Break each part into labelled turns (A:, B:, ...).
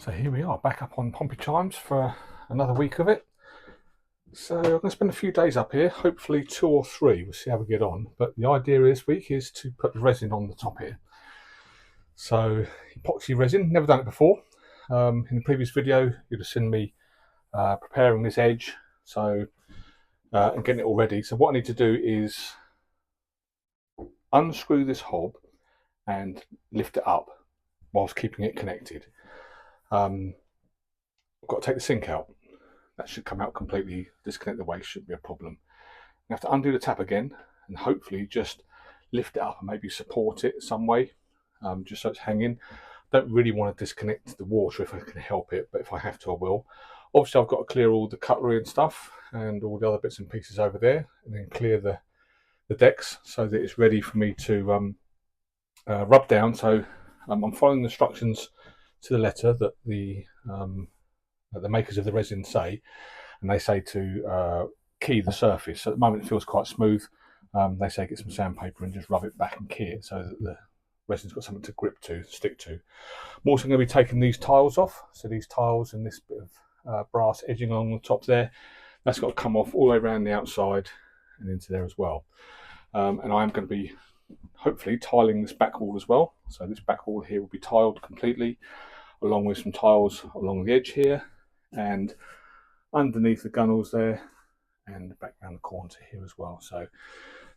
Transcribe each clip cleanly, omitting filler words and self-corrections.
A: So here we are, back up on Pompey Chimes for another week of it. So I'm going to spend a few days up here, hopefully 2 or 3, we'll see how we get on. But the idea this week is to put resin on the top here. So epoxy resin, never done it before. In the previous video you'd have seen me preparing this edge and getting it all ready. So what I need to do is unscrew this hob and lift it up whilst keeping it connected. I've got to take the sink out. That should come out completely, disconnect the waste, shouldn't be a problem. I have to undo the tap again and hopefully just lift it up and maybe support it some way, just so it's hanging. Don't really want to disconnect the water if I can help it, but if I have to I will. Obviously I've got to clear all the cutlery and stuff and all the other bits and pieces over there, and then clear the decks so that it's ready for me to rub down. So I'm following the instructions to the letter that the makers of the resin say, and they say to key the surface. So at the moment it feels quite smooth. They say get some sandpaper and just rub it back and key it so that the resin's got something to grip to, stick to. I'm also going to be taking these tiles off. So these tiles and this bit of brass edging along the top there, that's got to come off all the way around the outside and into there as well. And I am going to be hopefully tiling this back wall as well. So this back wall here will be tiled completely, along with some tiles along the edge here and underneath the gunnels there and back around the corner to here as well. So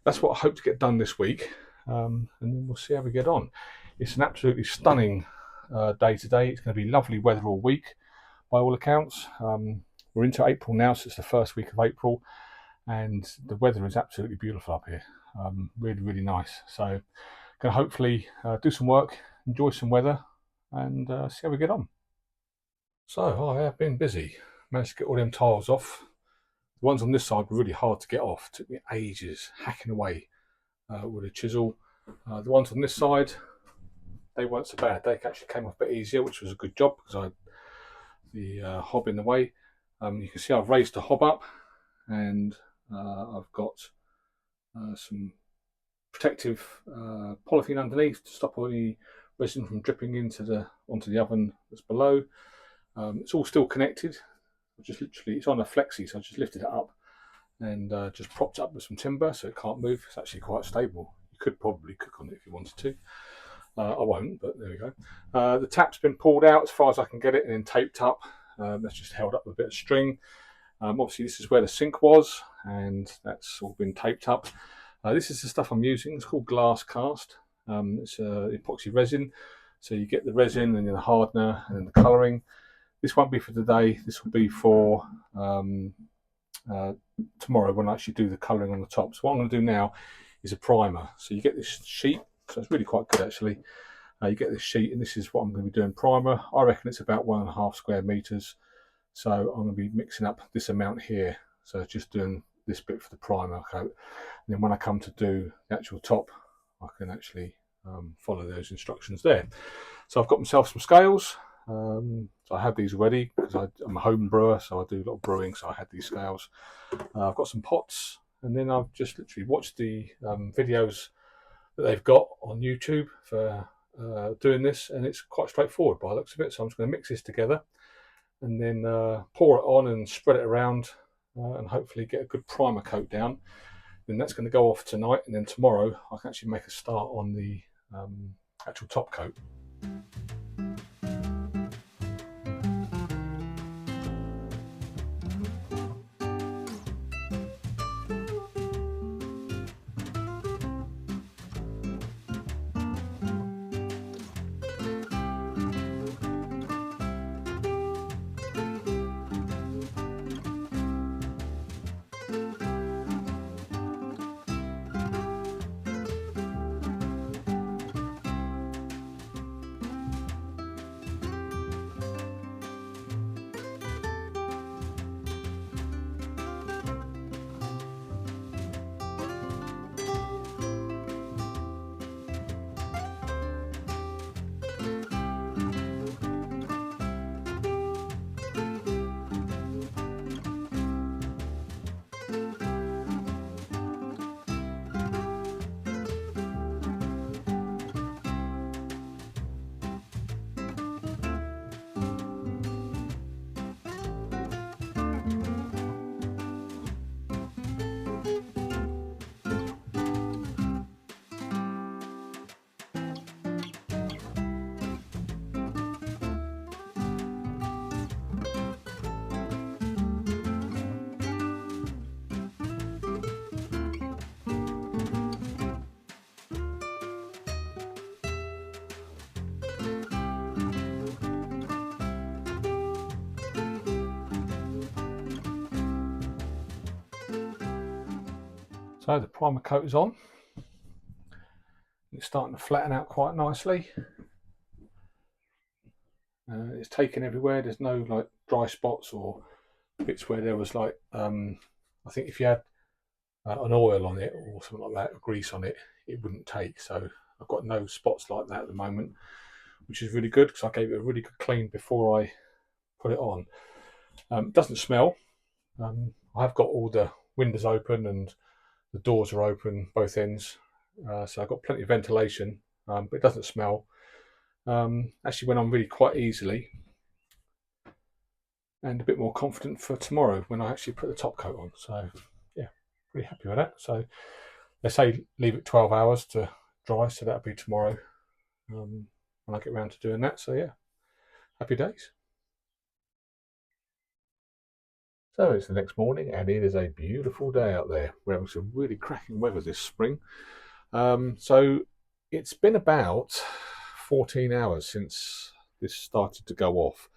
A: that's what I hope to get done this week, and then we'll see how we get on. It's an absolutely stunning day today. It's going to be lovely weather all week by all accounts. We're into April now, so it's the first week of April, and the weather is absolutely beautiful up here. Really nice. So going to hopefully do some work, enjoy some weather, and see how we get on. So I have been busy. Managed to get all them tiles off. The ones on this side were really hard to get off. Took me ages hacking away with a chisel. The ones on this side, they weren't so bad. They actually came off a bit easier, which was a good job because I had the hob in the way. You can see I've raised the hob up, and I've got some protective polythene underneath to stop any resin from dripping onto the oven that's below. It's all still connected. It's on a flexi, so I just lifted it up and just propped it up with some timber so it can't move. It's actually quite stable. You could probably cook on it if you wanted to. I won't, but there we go. The tap's been pulled out as far as I can get it and then taped up. That's just held up with a bit of string. Obviously this is where the sink was, and that's all been taped up. This is the stuff I'm using. It's called glass cast. It's epoxy resin. So you get the resin and then the hardener and then the colouring. This won't be for today. This will be for tomorrow when I actually do the colouring on the top. So what I'm going to do now is a primer. So you get this sheet. So it's really quite good actually. You get this sheet, and this is what I'm going to be doing primer. I reckon it's about 1.5 square meters. So I'm going to be mixing up this amount here. So just doing this bit for the primer coat. And then when I come to do the actual top, I can actually follow those instructions there. So I've got myself some scales. So I have these already because I'm a home brewer, so I do a lot of brewing, so I had these scales. I've got some pots, and then I've just literally watched the videos that they've got on YouTube for doing this, and it's quite straightforward by the looks of it. So I'm just going to mix this together and then pour it on and spread it around and hopefully get a good primer coat down. Then that's going to go off tonight, and then tomorrow I can actually make a start on the actual top coat. So the primer coat is on. It's starting to flatten out quite nicely. It's taken everywhere. There's no like dry spots or bits where there was like I think if you had an oil on it or something like that, or grease on it, it wouldn't take. So I've got no spots like that at the moment, which is really good because I gave it a really good clean before I put it on. It doesn't smell. I've got all the windows open and the doors are open both ends, so I've got plenty of ventilation, but it doesn't smell. Actually went on really quite easily, and a bit more confident for tomorrow when I actually put the top coat on. So yeah, pretty happy with that. So they say leave it 12 hours to dry, so that'll be tomorrow when I get around to doing that. So yeah, happy days. So it's the next morning and it is a beautiful day out there. We're having some really cracking weather this spring. So it's been about 14 hours since this started to go off,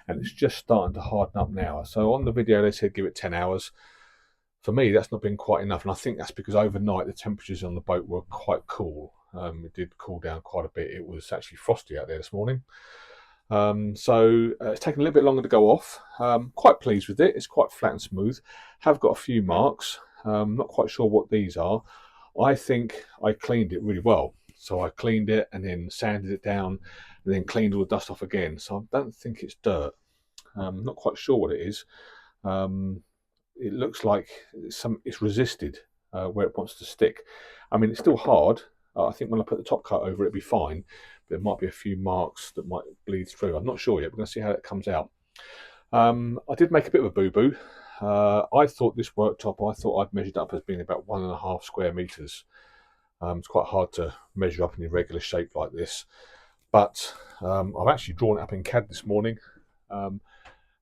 A: and it's just starting to harden up now. So on the video they said give it 10 hours. For me that's not been quite enough, and I think that's because overnight the temperatures on the boat were quite cool. It did cool down quite a bit. It was actually frosty out there this morning. So it's taken a little bit longer to go off. Quite pleased with it. It's quite flat and smooth. Have got a few marks. Not quite sure what these are. I think I cleaned it really well. So I cleaned it and then sanded it down and then cleaned all the dust off again. So I don't think it's dirt. Not quite sure what it is. It looks like it's resisted where it wants to stick. I mean, it's still hard. I think when I put the top coat over it, it'll be fine. But there might be a few marks that might bleed through. I'm not sure yet. We're going to see how it comes out. I did make a bit of a boo-boo. I thought this worktop, I thought I'd measured up as being about 1.5 square meters. It's quite hard to measure up in a regular shape like this. But I've actually drawn it up in CAD this morning. And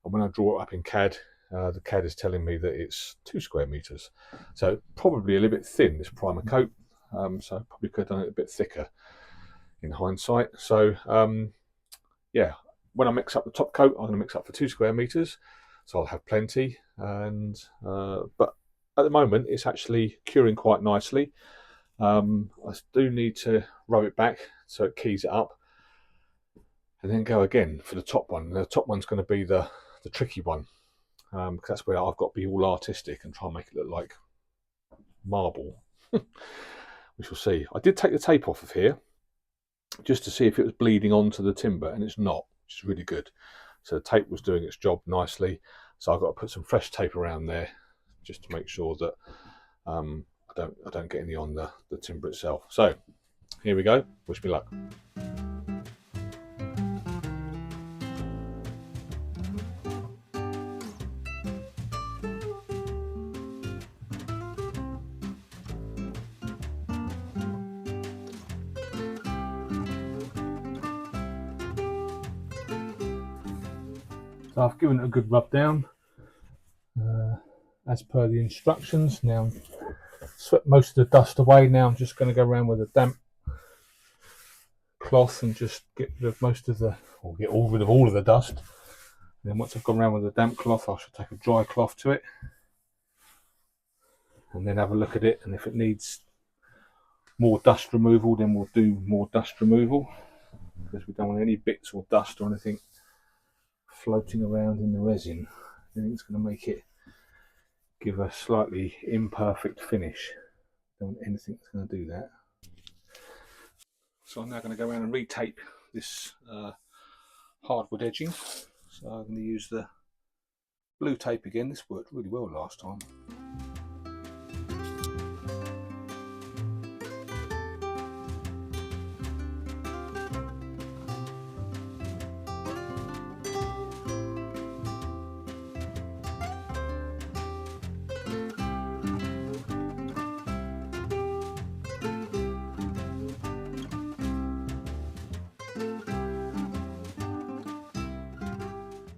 A: when I draw it up in CAD, the CAD is telling me that it's 2 square meters. So probably a little bit thin, this primer coat. So probably could have done it a bit thicker in hindsight. So yeah, when I mix up the top coat, I'm going to mix up for 2 square meters, so I'll have plenty. And but at the moment, it's actually curing quite nicely. I do need to rub it back so it keys it up, and then go again for the top one. The top one's going to be the tricky one, because that's where I've got to be all artistic and try and make it look like marble. We shall see. I did take the tape off of here just to see if it was bleeding onto the timber, and it's not, which is really good. So the tape was doing its job nicely. So I've got to put some fresh tape around there just to make sure that I don't get any on the timber itself. So here we go. Wish me luck. So I've given it a good rub down as per the instructions. Now swept most of the dust away. Now I'm just going to go around with a damp cloth and just get rid of most of the, or get rid of all of the dust. And then once I've gone around with a damp cloth, I should take a dry cloth to it and then have a look at it. And if it needs more dust removal, then we'll do more dust removal, because we don't want any bits or dust or anything floating around in the resin. I think it's going to make it give a slightly imperfect finish. Don't want anything that's going to do that. So I'm now going to go around and retape this hardwood edging. So I'm going to use the blue tape again. This worked really well last time.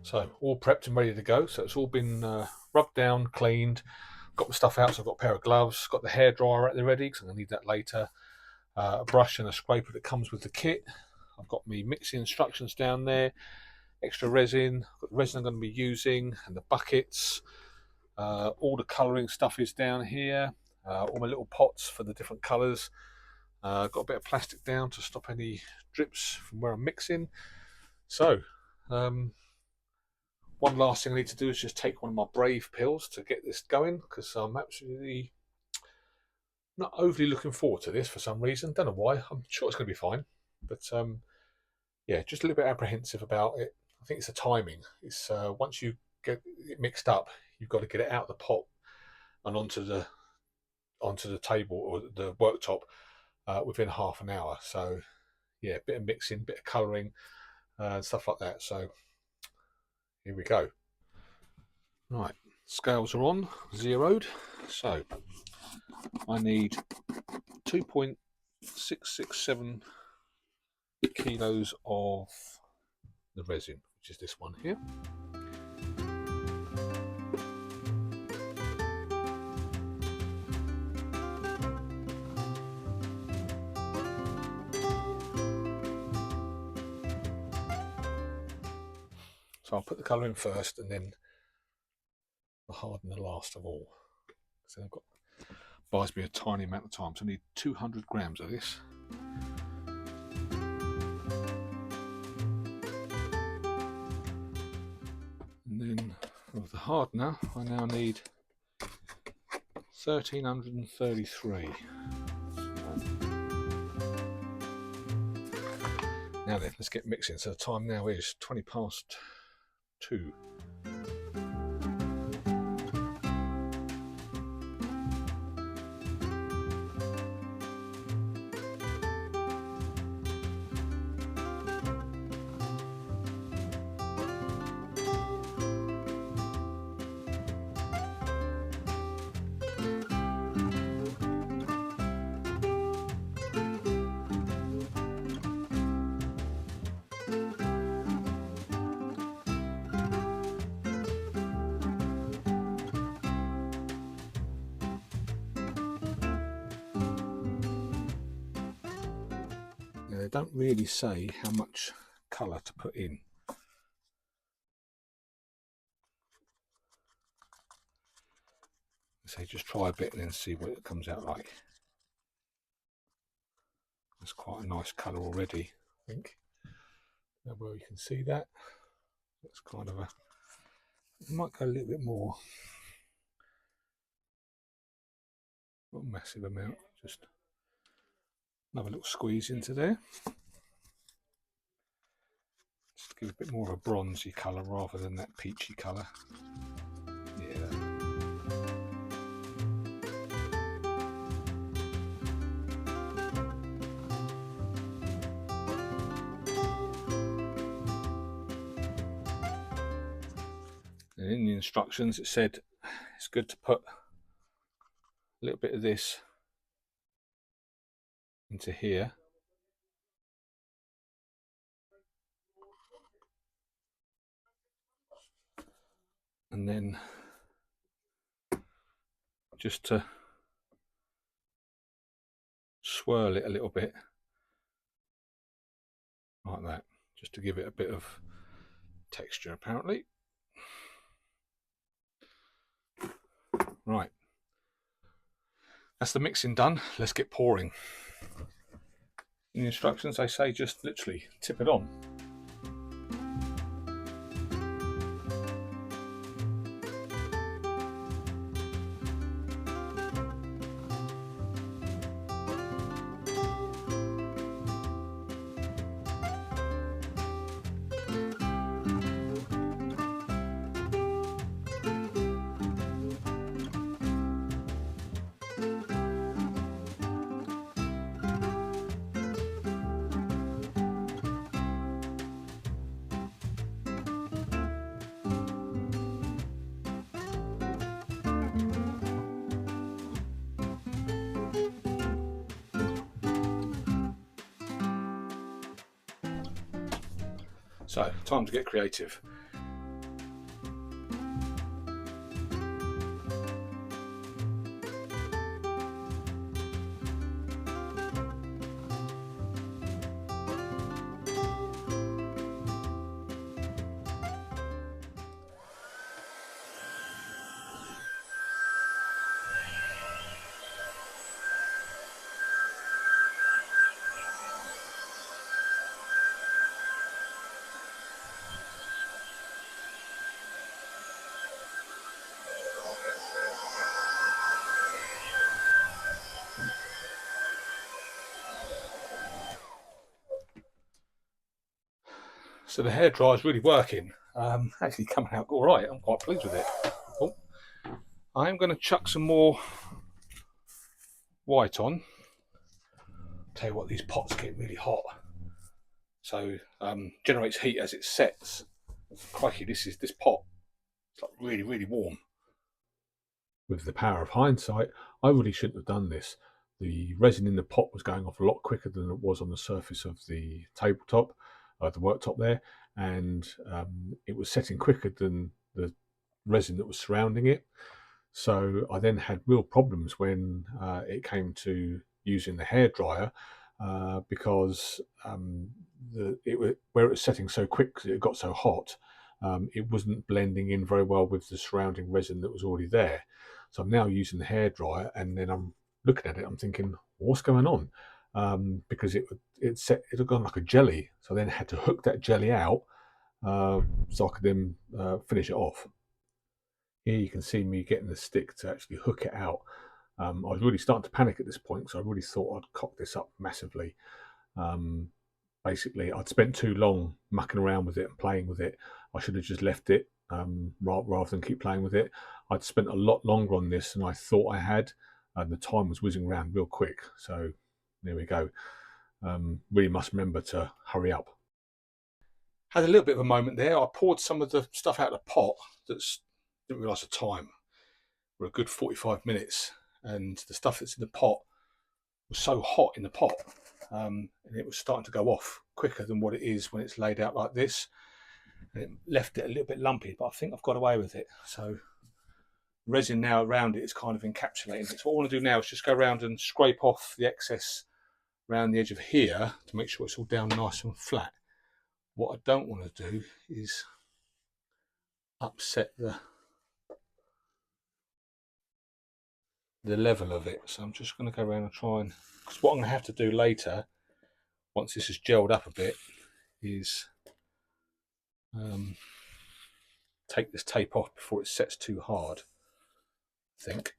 A: So all prepped and ready to go. So it's all been rubbed down, cleaned, got the stuff out. So I've got a pair of gloves, got the hairdryer at the ready because I'm going to need that later. A brush and a scraper that comes with the kit. I've got my mixing instructions down there, extra resin, got the resin I'm going to be using, and the buckets. All the colouring stuff is down here. all my little pots for the different colours. Got a bit of plastic down to stop any drips from where I'm mixing. So one last thing I need to do is just take one of my Brave pills to get this going, because I'm absolutely not overly looking forward to this for some reason. Don't know why. I'm sure it's going to be fine, but yeah, just a little bit apprehensive about it. I think it's the timing. It's once you get it mixed up, you've got to get it out of the pot and onto the table or the worktop within half an hour. So yeah, a bit of mixing, bit of colouring, stuff like that. So here we go. Right, scales are on, zeroed. So I need 2.667 kilos of the resin, which is this one here. So I'll put the colour in first and then the hardener last of all. So I've got, buys me a tiny amount of time, so I need 200 grams of this. And then with the hardener, I now need 1333. Now then, let's get mixing. So the time now is 20 past 2. They don't really say how much colour to put in. So just try a bit and then see what it comes out like. That's quite a nice colour already, I think. Well, you can see that. It's kind of a, it might go a little bit more. Not a massive amount, just another little squeeze into there. Just to give a bit more of a bronzy colour rather than that peachy colour. Yeah. And in the instructions it said it's good to put a little bit of this into here. And then just to swirl it a little bit like that, just to give it a bit of texture apparently. Right, that's the mixing done. Let's get pouring. In the instructions they say just literally tip it on. So, time to get creative. So the hairdryer is really working. Actually coming out all right. I'm quite pleased with it. Oh, I'm going to chuck some more white on. Tell you what, these pots get really hot. So generates heat as it sets. Crikey, this pot. It's like really, really warm. With the power of hindsight, I really shouldn't have done this. The resin in the pot was going off a lot quicker than it was on the surface of the tabletop, the worktop there, and it was setting quicker than the resin that was surrounding it. So I then had real problems when it came to using the hairdryer because where it was setting so quick because it got so hot, it wasn't blending in very well with the surrounding resin that was already there. So I'm now using the hairdryer, and then I'm looking at it, I'm thinking, what's going on? Because it had gone like a jelly. So I then had to hook that jelly out so I could then finish it off. Here you can see me getting the stick to actually hook it out. I was really starting to panic at this point, so I really thought I'd cock this up massively. Basically, I'd spent too long mucking around with it and playing with it. I should have just left it rather than keep playing with it. I'd spent a lot longer on this than I thought I had, and the time was whizzing around real quick. So there we go. Really must remember to hurry up. Had a little bit of a moment there. I poured some of the stuff out of the pot that's didn't realise the time. We're a good 45 minutes, and the stuff that's in the pot was so hot in the pot, and it was starting to go off quicker than what it is when it's laid out like this. And it left it a little bit lumpy, but I think I've got away with it. So resin now around it is kind of encapsulating it. So what I want to do now is just go around and scrape off the excess around the edge of here to make sure it's all down nice and flat. What I don't want to do is upset the level of it. So I'm just going to go around and try and, because what I'm going to have to do later, once this is gelled up a bit, is take this tape off before it sets too hard, I think.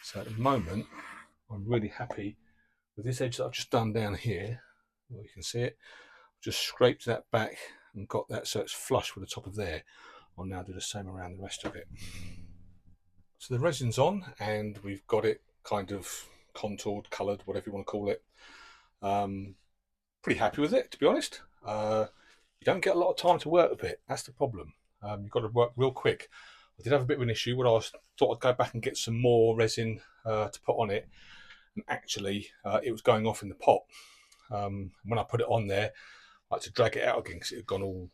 A: So at the moment, I'm really happy with this edge that I've just done down here. Well, you can see it. I've just scraped that back and got that so it's flush with the top of there. I'll now do the same around the rest of it. So the resin's on, and we've got it kind of contoured, coloured, whatever you want to call it. Pretty happy with it, to be honest. You don't get a lot of time to work with it. That's the problem. You've got to work real quick. I did have a bit of an issue where I thought I'd go back and get some more resin to put on it, and actually it was going off in the pot. When I put it on there, I had to drag it out again because it had gone all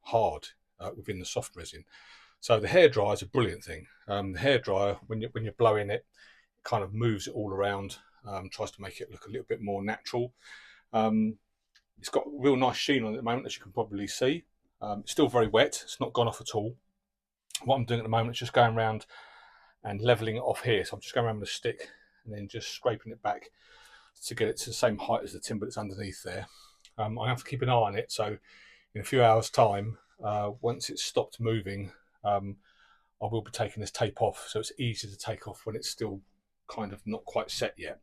A: hard within the soft resin. So the hairdryer is a brilliant thing. The hairdryer, when you're blowing it, it kind of moves it all around, tries to make it look a little bit more natural. It's got a real nice sheen on it at the moment, as you can probably see. It's still very wet. It's not gone off at all. What I'm doing at the moment is just going around and leveling it off here. So I'm just going around with a stick and then just scraping it back to get it to the same height as the timber that's underneath there. I have to keep an eye on it. So in a few hours' time, once it's stopped moving, I will be taking this tape off, so it's easy to take off when it's still kind of not quite set yet.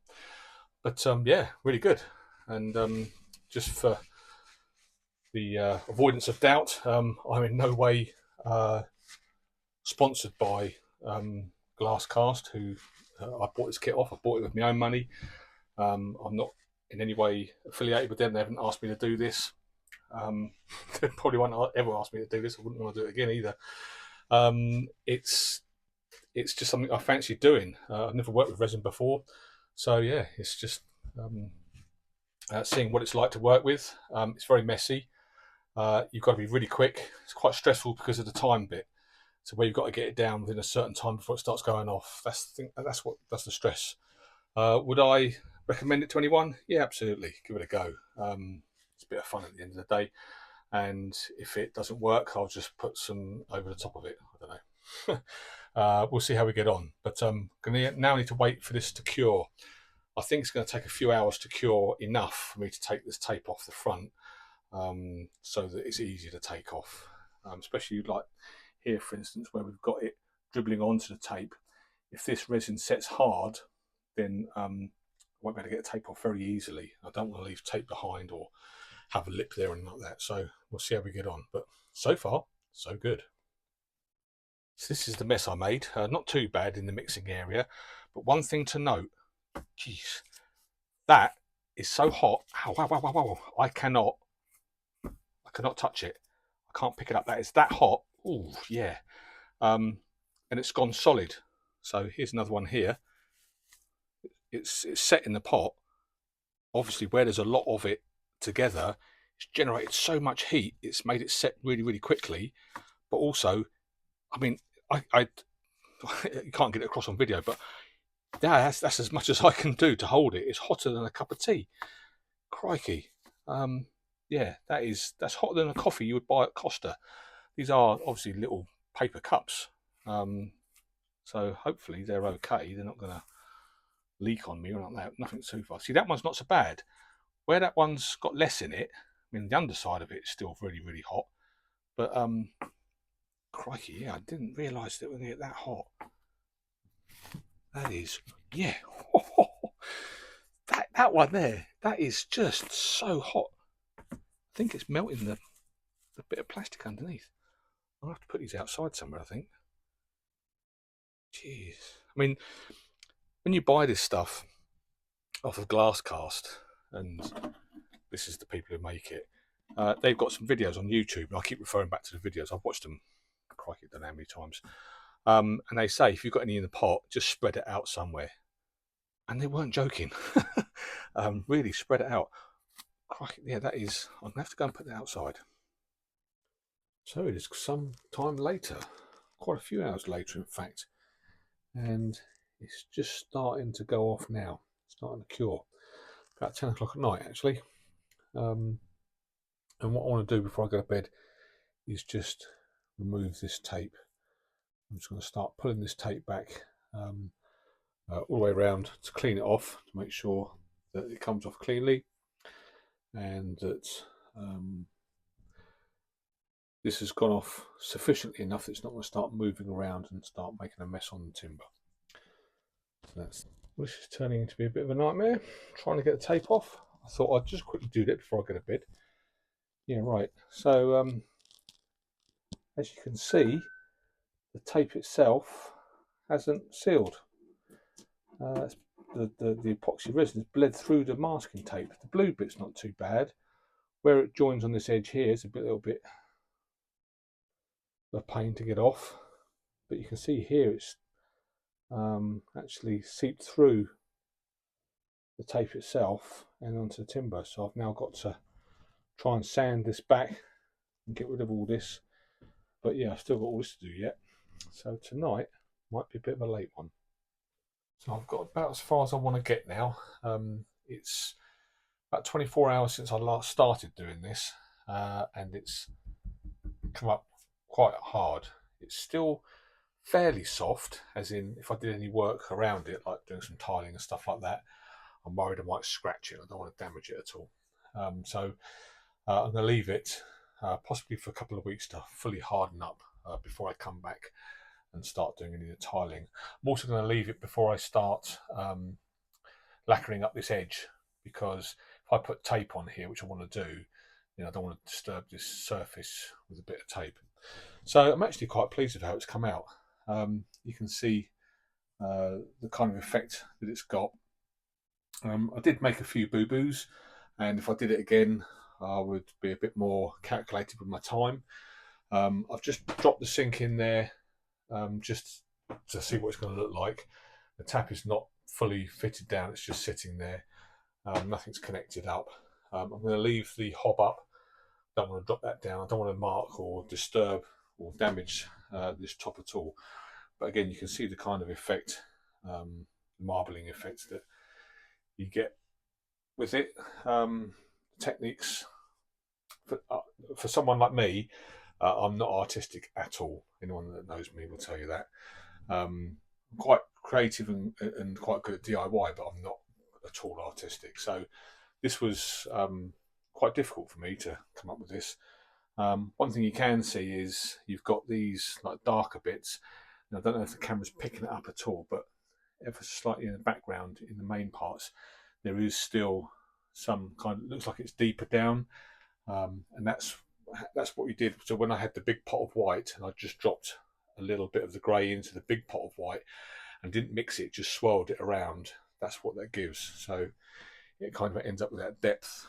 A: But yeah, really good. And just for the avoidance of doubt, I'm in no way sponsored by Glasscast, who I bought this kit off. I bought it with my own money. I'm not in any way affiliated with them. They haven't asked me to do this. They probably won't ever ask me to do this. I wouldn't want to do it again either. It's just something I fancy doing. I've never worked with resin before, so yeah, it's just seeing what it's like to work with. It's very messy. You've got to be really quick. It's quite stressful because of the time bit. So where you've got to get it down within a certain time before it starts going off. That's the stress. Would I recommend it to anyone? Yeah, absolutely. Give it a go. It's a bit of fun at the end of the day. And if it doesn't work, I'll just put some over the top of it. I don't know. We'll see how we get on. But I'm going to now need to wait for this to cure. I think it's going to take a few hours to cure enough for me to take this tape off the front, so that it's easier to take off. Especially like here, for instance, where we've got it dribbling onto the tape. If this resin sets hard, then I won't be able to get the tape off very easily. I don't want to leave tape behind or have a lip there and like that. So we'll see how we get on. But so far, so good. So this is the mess I made. Not too bad in the mixing area, but one thing to note, geez, that is so hot. Ow, wow, wow, wow, wow. I cannot touch it. I can't pick it up. That is that hot. Oh yeah. And it's gone solid. So here's another one here. It's set in the pot. Obviously, where there's a lot of it together, it's generated so much heat. It's made it set really, really quickly. But also, I mean, I you can't get it across on video, but yeah, that's as much as I can do to hold it. It's hotter than a cup of tea. Crikey. Yeah, that's hotter than a coffee you would buy at Costa. These are obviously little paper cups. So hopefully they're okay. They're not going to leak on me or like that. Nothing too far. See, that one's not so bad. Where that one's got less in it, I mean, the underside of it is still really, really hot. But crikey, yeah, I didn't realise that it was going to get that hot. That is, yeah. that one there, that is just so hot. I think it's melting the bit of plastic underneath. I'll have to put these outside somewhere, I think. Jeez. I mean, when you buy this stuff off of Glass Cast, and this is the people who make it, they've got some videos on YouTube, and I keep referring back to the videos. I've watched them, crikey, I don't know how many times. And they say, if you've got any in the pot, just spread it out somewhere. And they weren't joking. Really spread it out. Crikey, yeah, that is, I'm going to have to go and put that outside. So it is some time later, quite a few hours later, in fact. And it's just starting to go off now, starting to cure. About 10 o'clock at night, actually. And what I want to do before I go to bed is just remove this tape. I'm just going to start pulling this tape back all the way around to clean it off, to make sure that it comes off cleanly, and that this has gone off sufficiently enough that it's not going to start moving around and start making a mess on the timber. So this is turning into be a bit of a nightmare, trying to get the tape off. I thought I'd just quickly do that before I go to bed. Yeah, right. So as you can see, the tape itself hasn't sealed. The epoxy resin has bled through the masking tape. The blue bit's not too bad. Where it joins on this edge here is a little bit of a pain to get off. But you can see here it's actually seeped through the tape itself and onto the timber. So I've now got to try and sand this back and get rid of all this. But yeah, I've still got all this to do yet. So tonight might be a bit of a late one. So I've got about as far as I want to get now. It's about 24 hours since I last started doing this, and it's come up quite hard. It's still fairly soft, as in if I did any work around it, like doing some tiling and stuff like that, I'm worried I might scratch it. I don't want to damage it at all. So I'm going to leave it possibly for a couple of weeks to fully harden up before I come back and start doing any of the tiling. I'm also going to leave it before I start lacquering up this edge, because if I put tape on here, which I want to do, I don't want to disturb this surface with a bit of tape. So I'm actually quite pleased with how it's come out. You can see the kind of effect that it's got. I did make a few boo-boos, and if I did it again, I would be a bit more calculated with my time. I've just dropped the sink in there just to see what it's going to look like. The tap is not fully fitted down, it's just sitting there. Nothing's connected up. I'm going to leave the hob up. Don't want to drop that down. I don't want to mark or disturb or damage this top at all. But again, you can see the kind of effect, marbling effects that you get with it. Techniques for someone like me, I'm not artistic at all. Anyone that knows me will tell you that. I'm quite creative and quite good at DIY, but I'm not at all artistic. So this was quite difficult for me to come up with this. One thing you can see is you've got these like darker bits. And I don't know if the camera's picking it up at all, but ever slightly in the background in the main parts, there is still some kind of, looks like it's deeper down. And that's what we did. So when I had the big pot of white, and I just dropped a little bit of the grey into the big pot of white and didn't mix it, just swirled it around. That's what that gives. So it kind of ends up with that depth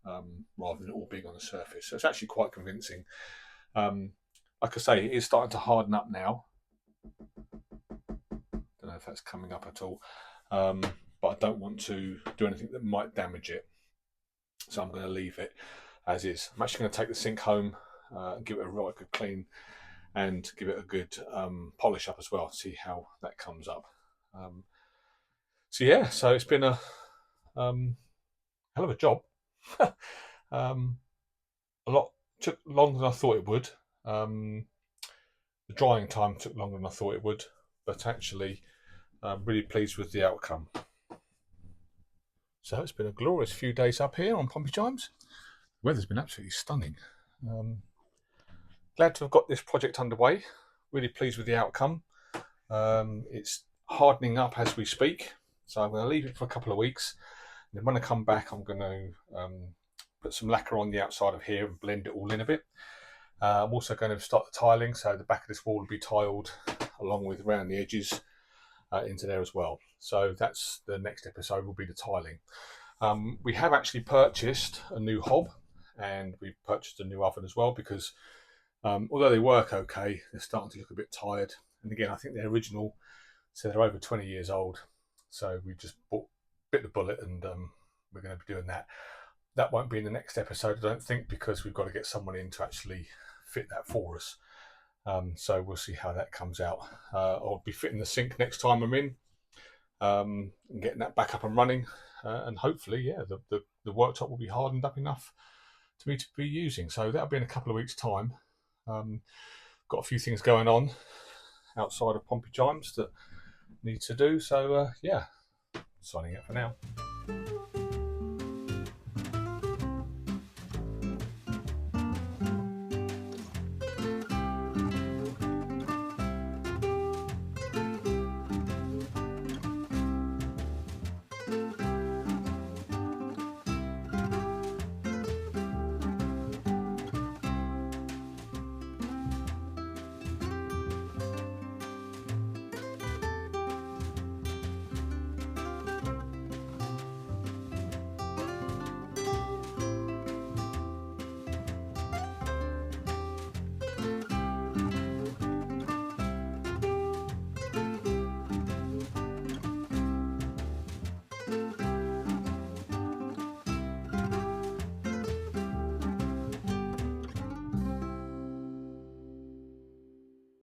A: rather than all being on the surface. So it's actually quite convincing. Like I say, it is starting to harden up now. Don't know if that's coming up at all, but I don't want to do anything that might damage it. So I'm going to leave it as is. I'm actually going to take the sink home, give it a right good clean, and give it a good polish up as well to see how that comes up. So yeah, so it's been a hell of a job. A lot took longer than I thought it would. The drying time took longer than I thought it would, but actually, I'm really pleased with the outcome. So it's been a glorious few days up here on Pompey Chimes. The weather's been absolutely stunning. Glad to have got this project underway. Really pleased with the outcome. It's hardening up as we speak, so I'm going to leave it for a couple of weeks. And then when I come back, I'm going to put some lacquer on the outside of here and blend it all in a bit. I'm also going to start the tiling, so the back of this wall will be tiled along with around the edges into there as well. So that's the next episode, will be the tiling. We have actually purchased a new hob, and we've purchased a new oven as well, because although they work okay, they're starting to look a bit tired. And again, I think they're original, so they're over 20 years old. So we just bit the bullet, and we're going to be doing that. That won't be in the next episode, I don't think, because we've got to get someone in to actually fit that for us. So we'll see how that comes out. I'll be fitting the sink next time I'm in, and getting that back up and running. And hopefully, yeah, the worktop will be hardened up enough to me to be using. So that'll be in a couple of weeks' time. Got a few things going on outside of Pompey Chimes that need to do. So yeah, signing out for now.